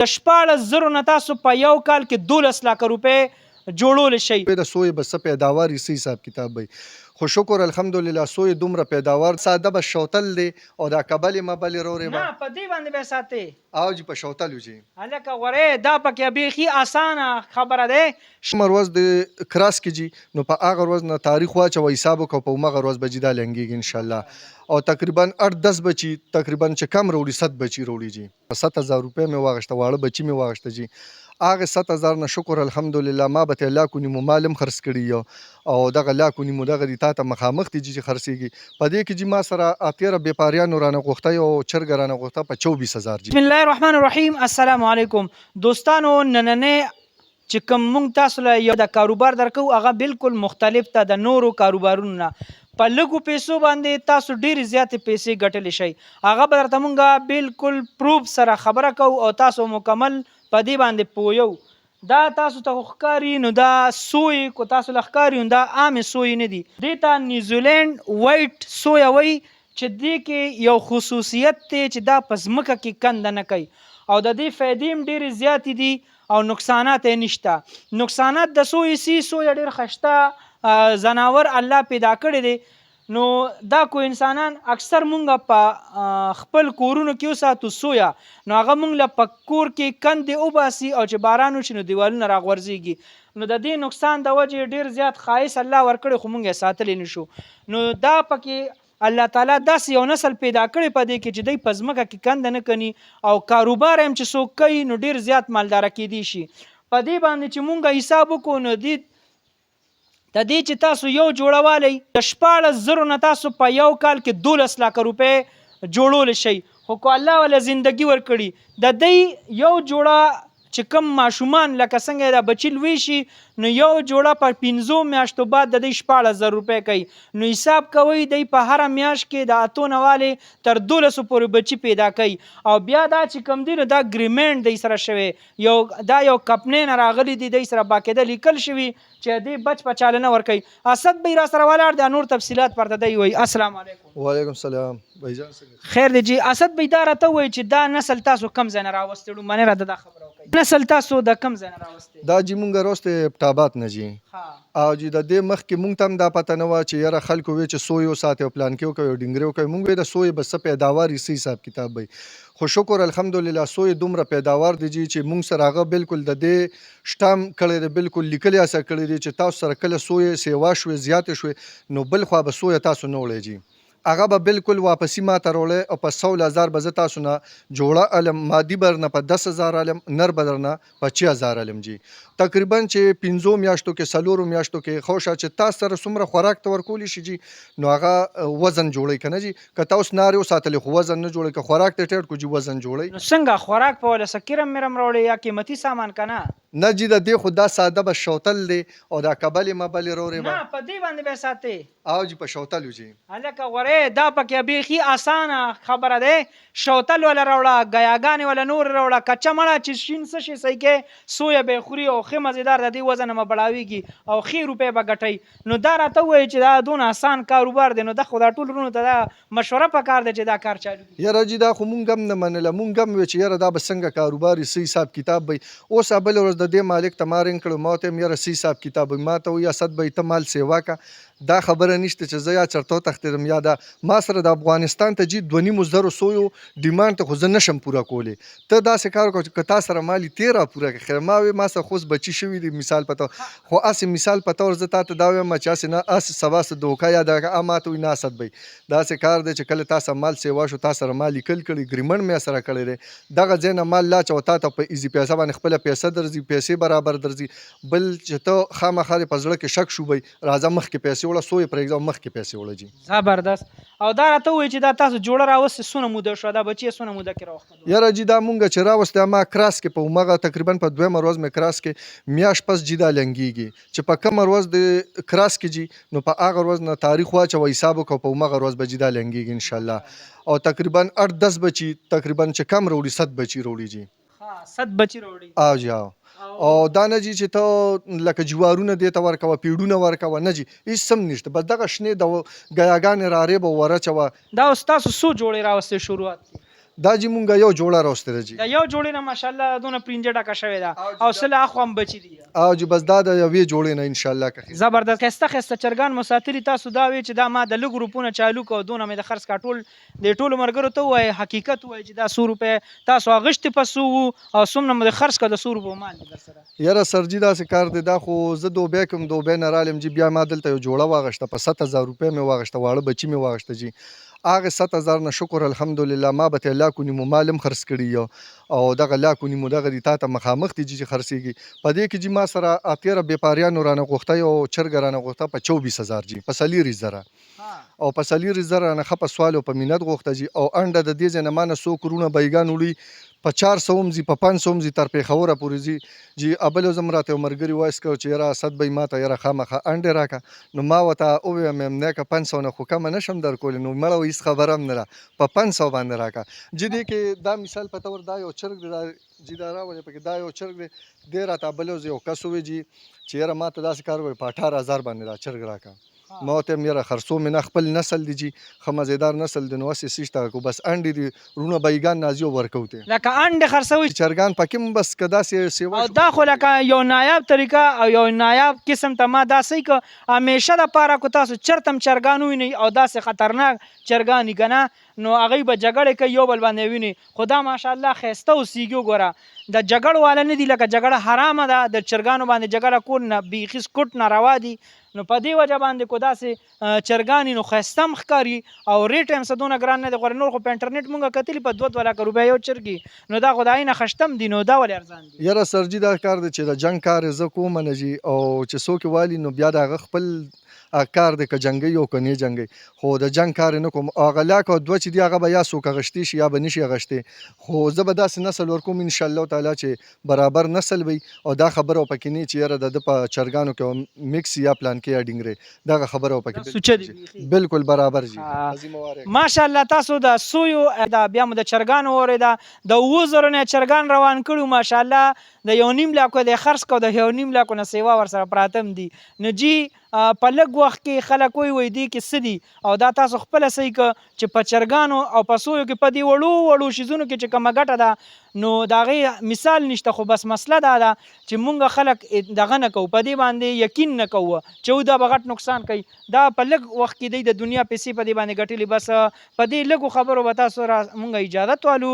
د 14,000 نه تاسو په یو کال کې 12 لکه روپۍ جوړولی شئ. د سویې به څه پیداوار یې څه حساب کتاب وي. خو شکر الحمدلله سویې دومره پیداوار ساده به شوتل دی او دا کبلې مبلې رورې نه به په دې باندې به ساتئ او جي په شوتلو جي هلکه غورې دا پکې بیخي اسانه خبره دی. کومه ورځ د کراس کې جي نو په هغه ورځ نه تاریخ واچوه حساب وکړه په همغه ورځ به جي دا لنګېږي انشاءالله او تقریبا 8-10 بچي تقریبا چې کم روړي 7 بچي روړي جي په 7,000 روپۍ مې واغشته واړه بچي مې واغشته جي هغه 7,000 نه شکر الحمدلله ما به ته لاکو نیمو مالم خرڅ کړي یو او دغه لاکو نیمو دغه دي تا ته مخامخ دي چې خرڅېږي په دې کې جي ما سره اتېره بېپاریانو رانه غوښته یو چرګه رانه غوښته په 24,000 جي. بسم الله الرحمن الرحیم. السلام علیکم دوستانو. نننې چې کوم مونږ تاسو له یو د کاروبار درکو هغه بالکل مختلف ته د نورو کاروبارونو نه په لږو پیسو باندې تاسو ډېرې زیاتې پیسې ګټلی شئ. هغه به درته مونږ بالکل پروف سره خبره کوو او تاسو مکمل په دې باندې پوهیو. دا تاسو ته خو ښکاري نو دا سوی کو تاسو له ښکاري نو دا عامې سوی نه دي. دې ته نیوزیلینډ وایټ سویا وایي چې دې کې یو خصوصیت دی چې دا په ځمکه کې کنده نه کوي او د دې فایدې هم ډېرې زیاتې دي او نقصانات یې نشته. نقصانات د سوی ډېر خشته ځناور الله پیدا کړی دی نو دا کو انسانان اکثر مونږ په خپل کورونو کې وساتو سویا نو هغه مونږ له په کور کې کندې وباسي او چې باران وشي نو دیوالونه راغورځېږي نو د دې نقصان د وجې ډېر زیات ښایست الله ورکړی خو مونږ یې ساتلی نشو. نو دا پکې الله تعالی داسې یو نسل پیدا کړی په دې کې چې دی په ځمکه کې کنده نه کني او کاروبار هم چې څوک کوي نو ډېر زیات مالداره کیدی شي. په دې باندې چې مونږ حساب وکړو نو د دې چې تاسو یو جوړه والی د 14,000 نه تاسو په یو کال کې 12 لکه روپۍ جوړولی شئ. خو که الله وله زندګي ورکړي د دی یو جوړه چې کوم ماشومان لکه څنګه د بچي لوی شي نو یو جوړه په 5 میاشتو بعد د دی 14,000 روپۍ کوي. نو حساب کوئ دی په هره میاشت کې د 8 نه والې تر 12 پورې بچي پیدا کوي او بیا دا چې کوم دی نو دا ګریمنټ دی سره شوی دا یو کمپنۍ نه راغلی دی دی سره باقاعده لیکل شوي چې دی بچ په چاله نه ورکوي. اسد بی را سره ولاړ دی نور تفصیلات پرته دی وایي. السلام علیکم. وعلیکم السلام بھائی خیر دی جی. اسد بی دا راته وایي چې دا نسل تاسو کم ځای نه راوستې ډومبنې راته دا خبره وکړئ نسل تاسو د کم ځای نه راوستې؟ دا جي مونږ راوستې پټابات نه جي او جي د دې مخکې مونږ ته هم دا پته نه وه چې یاره خلکو وی چې سوی وساتئ او پلانکې وکوئ او ډنګرې وکوئ مونږ وی د سوی به څه پیداوار یې څه حساب کتاب وي. خو شکر الحمدلله سوی دومره پیداوار دی جي چې مونږ سره هغه بالکل د دې شټام کړی دی بالکل لیکلی اثر کړی دی چې تاسو سره کله سوی سیوا شوې زیاتې شوې نو بل خوا به سوی تاسو نه وړی جي هغه به بالکل واپسي ما ته راوړی او په 100,000 به زه تاسو نه جوړه علم مادي بر نه په 10,000 علم نر به درنه په 6,000 علم جي تقریبا چې 5 میاشتو کې 4 میاشتو کې خوشه چې تاسو سره څومره خوراک ته ورکولی شي جي نو هغه وزن جوړی که نه جي که تاسو نارې وساتلې خو وزن نه جوړی که خوراک ته ټیټ کو جي وزن جوړی. نو څنګه خوراک په وله څه کرم مرم راوړی یا قیمتي سامان که نه؟ نه جي د دې خو دا ساده به شوتل دی او دا کبلې مبلې رورې نه په دې باندې به ساتئ او جي په شوتلو جي هلکه غورې دا پکې بیخي اسانه خبره دی. شوتل وله راوړه ګیاګانې وله نور راوړه کچه مړه چې شین څه شي صحیح کې سویه به خوري او ښه مزېدار د دې وزن به بړاویږي او ښې روپۍ به ګټئ. نو دا راته ووایي چې دا دونه آسان کاروبار دی نو دا خو دا ټول وروڼو ته دا مشوره پکار دی چې دا کار چالو کړي. یاره جي دا خو مونږ هم نه منله مونږ هم وی چې یاره دا به څنګه کاروبار څه حساب کتاب وي. اوس بله ورځ د دې مالک ته ما رنګ کړو ما ورته یم یاره څه حساب کتاب وي ما ته وایي اسد بی ته مال سیوا که دا خبره نشته چې زه یا چرته وتښتېدم یا دا ما سره د افغانستان ته جي 2.5 سویو ډیمانډ ته خو زه نشم پوره کولی ته داسې کار وکړه چې که تا سره مالي تیره پوره کړې خیر ما وی ما سره خو اوس بچي شوي دي مثال په طور خو هسې مثال په طور زه تا ته دا وایم چې هسې نه هسې سبا څه دوکه یا دغه ما ته وایي نه اسد بی داسې کار دی چې کله تا سره مال سیوا شو تا سره ما لیکل کړي ګریمنټ مې سره کړی دی دغه ځای نه مال لا چې تا ته په ایزي پیسه باندې خپله پیسه درځي پیسې برابر درځي بل چې ته خامخا دې په زړه کې شک شو بی راځه مخکې پیسې وړه سوی پرېږده مخکې پیسې وړه جي. زبردست. او دا راته ووایي چې دا تاسو جوړه راوستې څونه موده شوه دا بچي یې څونه موده کې راوښته؟ یاره جي دا مونږ چې راوستې ما کراس کې په همغه تقریبا په 2مه ورځ مې کراس کې میاشت پس جي دا لنګېږي چې په کومه ورځ د کراس کې جي نو په هغه ورځ نه تاریخ واچوه حساب وکړه په همغه ورځ به جي دا لنګېږي انشاءالله او تقریبا 8-10 بچي تقریبا چې کم راوړي 7 بچي راوړي جي 7 بچي راوړي او جي او دا نه جي چې ته لکه جوارونه دې ته ورکوه پیډونه ورکوه نه جي هېڅ هم نشته بس دغه شنې د ګیاګانې رارې به ور اچوه. دا اوس تاسو څو جوړې راوستې شروعات کې؟ دا جی مونږه یو جوړه راوستې ده جی د یو جوړې نه ماشاءالله دونه پرنجه ډکه شوې ده او سل اخوا هم بچي دي او جی بس دا د یوې جوړې نه ان شاء الله که زبردست خسته خسته چرګان مو ساتلي تاسو دا وی چې دا ما د لږ روپونه چالو کو دونه مې د خرڅ کا ټول د ټولو مرګرو ته وای حقیقت وای چې دا 100 روپے تاسو اغشت پسو او سمنه مې خرڅ کا د 100 روپے مال در سره یاره سرجی داسې کار دی دا خو زه دوبۍ کوم دوبۍ نه رالم جی بیا ما دلته یو جوړه واغشته په 7000 روپۍ مې واغشته واړه بچي مې واغشته جی هغه 7000 نه شکر الحمدلله ما به ته الله کو نیمو مالم خرڅ کړي یو او دغه لا کو نیمو دغه دی تا ته مخامخ دي چې خرڅيږي په دې کې جی ما سره اتیره بیپاریانو رانه غوښته یو چرګ رانه غوښته په 24000 جی په سلیری زره او په سلیری زره نه خپ سوالو په مینت غوښته جی او انډه د دې ځنه مانه 100 کرونه بیگان وړي په 400 هم زی په 500 هم زی تر پیښوره پورې زی جی ابل زم راته مرګري وایس کو چې را صد به ماته یره خامخه انډه راکا نو ما وته او مې نه کا 500 نه خو کم نشم در کول نو مړ وې خبرم نه په 500 باندې راکا جی دې کې دا مثال په تور دا یو چرګ دی جی دا راولې پکې دا یو چرګ دی ډیر راته بل یو کسوي جی چې یره ماته داسې کار وای په 18000 باندې را چرګ راکا ما ته میرا خرڅو من خپل نسل دی جی خمزیدار نسل د نو اسې سیشته کو بس انډي دی رونه بیگان نازیو ورکوته لکه انډه خرڅوي چرګان پکې بس کدا سي سیوا او دا خو لکه یو نایاب طریقه او یو نایاب قسم ته ما داسې ک همیشه د پاره کو تاسو چرتم چرګان ویني او داسې خطرناک چرګان کنه نو هغه به جګړه کوي یو بل باندې ویني خدا ماشاءالله خسته او سیګو ګوره د جګړه والا نه دی لکه جګړه حرامه ده د چرګانو باندې جګړه کول نه بیخي سکوټ نه روا دي نو په دې وجه باندې کو داسې چرګانی نو خستم ښکاری او ریټ هم سدونه ګران نه دی غوړ نور خو په انټرنیټ مونږه کتلی په 2 لک روپیا یو چرګي نو دا خدای نه خشتم دی نو دا ول ارزان دی یاره سرجی دا کار دی چې د جنگ کار ز کوم نه جی او چې څوک والی نو بیا دا خپل کار دی که جنگي او کني جنگي خو د جنگ کار نه کوم اغلا کو دوه چې دی هغه به یا سوک غشتي شي یا به نشي غشتي خو زه به داسې نسل ورکوم ان شاء الله تعالی چې برابر نسل وي او دا خبره پکې نه چې یاره د په چرګانو کې میکس یا پلان کې اډینګره دا خبره پکې بالکل برابر جی ماشاءالله تاسو د سویو دا بیا مو د چرګانو اوریدا د وزر نه چرګان روان کړو ماشاءالله د یو نیم لاکو د خرڅ کو د یو نیم لاکو نه سیوا ور سره پراتم دي نجی په لږ وخت کې خلک وي دی کې سدي او دا تاسو خپل سې ک چې په چرګانو او په سویو کې په دی وړو شیزونو کې چې کومه ګټه ده نو دا غي مثال نشته خو بس مسله دا ده چې مونږ خلک دغه نه کو په دی باندې یقین نه کوو چې دا بغټ نقصان کوي دا په لږ وخت کې د دنیا پیسې په دی باندې ګټلې بس په دی لږو خبرو به تاسو را مونږ اجازه والو